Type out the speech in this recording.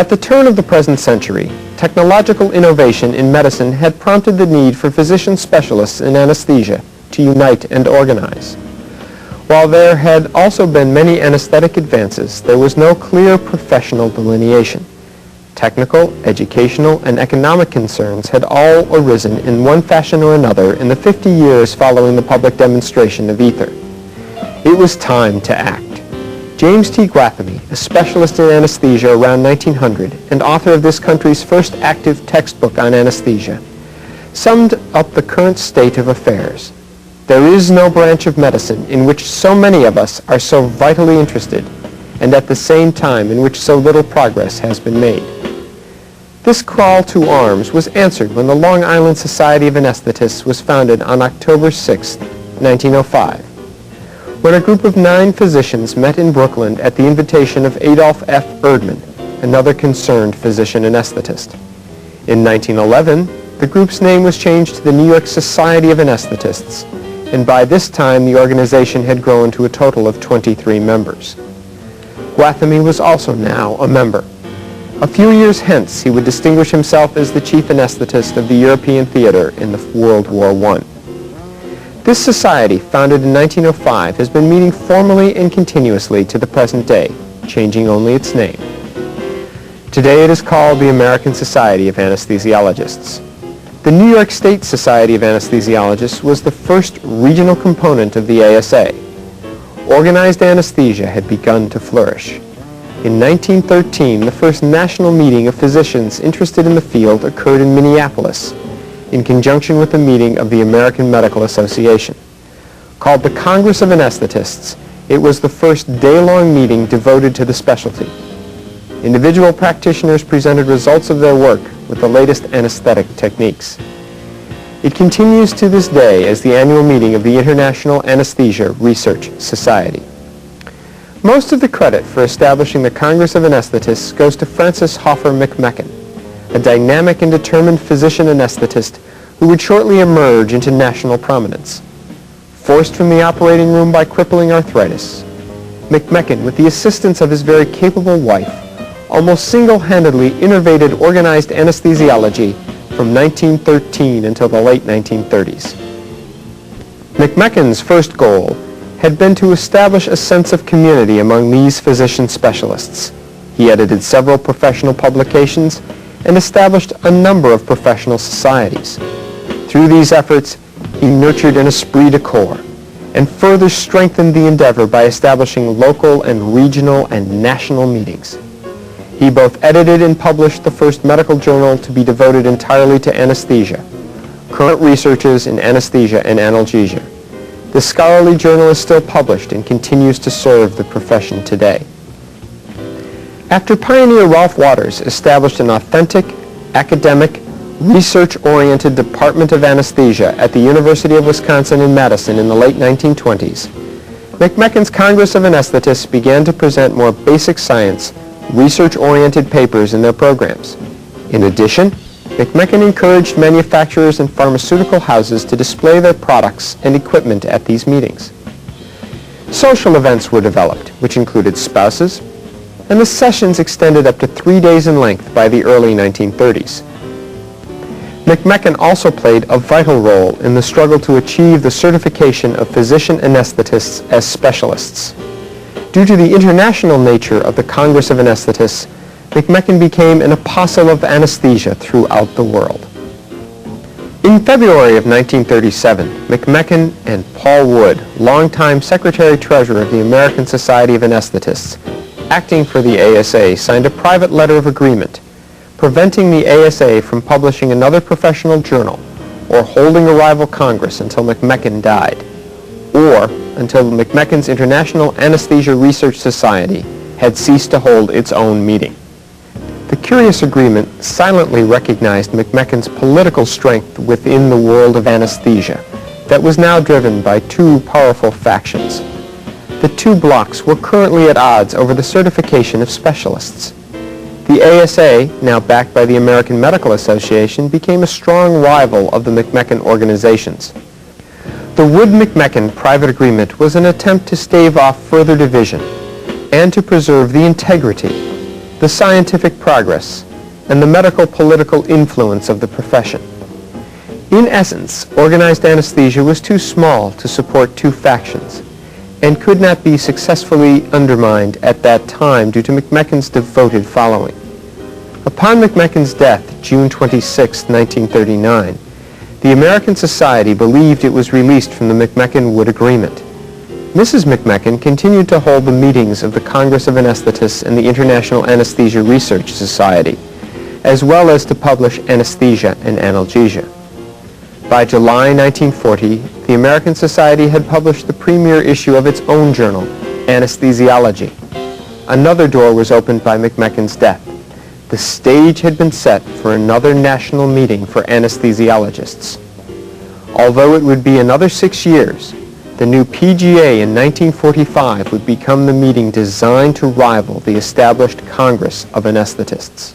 At the turn of the present century, technological innovation in medicine had prompted the need for physician specialists in anesthesia to unite and organize. While there had also been many anesthetic advances, there was no clear professional delineation. Technical, educational, and economic concerns had all arisen in one fashion or another in the 50 years following the public demonstration of ether. It was time to act. James T. Gwathmey, a specialist in anesthesia around 1900 and author of this country's first active textbook on anesthesia, summed up the current state of affairs. There is no branch of medicine in which so many of us are so vitally interested, and at the same time in which so little progress has been made. This call to arms was answered when the Long Island Society of Anesthetists was founded on October 6, 1905, when a group of 9 physicians met in Brooklyn at the invitation of Adolph F. Erdman, another concerned physician anesthetist. In 1911, the group's name was changed to the New York Society of Anesthetists, and by this time the organization had grown to a total of 23 members. Gwathmey was also now a member. A few years hence, he would distinguish himself as the chief anesthetist of the European theater in the World War I. This society, founded in 1905, has been meeting formally and continuously to the present day, changing only its name. Today it is called the American Society of Anesthesiologists. The New York State Society of Anesthesiologists was the first regional component of the ASA. Organized anesthesia had begun to flourish. In 1913, the first national meeting of physicians interested in the field occurred in Minneapolis, in conjunction with the meeting of the American Medical Association. Called the Congress of Anesthetists, it was the first day-long meeting devoted to the specialty. Individual practitioners presented results of their work with the latest anesthetic techniques. It continues to this day as the annual meeting of the International Anesthesia Research Society. Most of the credit for establishing the Congress of Anesthetists goes to Francis Hoffer McMechen, a dynamic and determined physician anesthetist who would shortly emerge into national prominence. Forced from the operating room by crippling arthritis, McMechen, with the assistance of his very capable wife, almost single-handedly innovated organized anesthesiology from 1913 until the late 1930s. McMechen's first goal had been to establish a sense of community among these physician specialists. He edited several professional publications and established a number of professional societies. Through these efforts, he nurtured an esprit de corps and further strengthened the endeavor by establishing local and regional and national meetings. He both edited and published the first medical journal to be devoted entirely to anesthesia, Current Researches in Anesthesia and Analgesia. The scholarly journal is still published and continues to serve the profession today. After pioneer Ralph Waters established an authentic, academic, research-oriented Department of Anesthesia at the University of Wisconsin in Madison in the late 1920s, McMechen's Congress of Anesthetists began to present more basic science, research-oriented papers in their programs. In addition, McMechen encouraged manufacturers and pharmaceutical houses to display their products and equipment at these meetings. Social events were developed, which included spouses, and the sessions extended up to 3 days in length by the early 1930s. McMechen also played a vital role in the struggle to achieve the certification of physician anesthetists as specialists. Due to the international nature of the Congress of Anesthetists, McMechen became an apostle of anesthesia throughout the world. In February of 1937, McMechen and Paul Wood, longtime Secretary-Treasurer of the American Society of Anesthetists, acting for the ASA, signed a private letter of agreement preventing the ASA from publishing another professional journal or holding a rival Congress until McMechen died, or until McMechen's International Anesthesia Research Society had ceased to hold its own meeting. The curious agreement silently recognized McMechen's political strength within the world of anesthesia that was now driven by 2 powerful factions. The 2 blocs were currently at odds over the certification of specialists. The ASA, now backed by the American Medical Association, became a strong rival of the McMechen organizations. The Wood-McMechen private agreement was an attempt to stave off further division and to preserve the integrity the scientific progress, and the medical-political influence of the profession. In essence, organized anesthesia was too small to support two factions and could not be successfully undermined at that time due to McMechan's devoted following. Upon McMechan's death, June 26, 1939, the American Society believed it was released from the McMechan-Wood Agreement. Mrs. McMechan continued to hold the meetings of the Congress of Anesthetists and the International Anesthesia Research Society, as well as to publish Anesthesia and Analgesia. By July 1940, the American Society had published the premier issue of its own journal, Anesthesiology. Another door was opened by McMechan's death. The stage had been set for another national meeting for anesthesiologists. Although it would be another 6 years, the new PGA in 1945 would become the meeting designed to rival the established Congress of Anesthetists.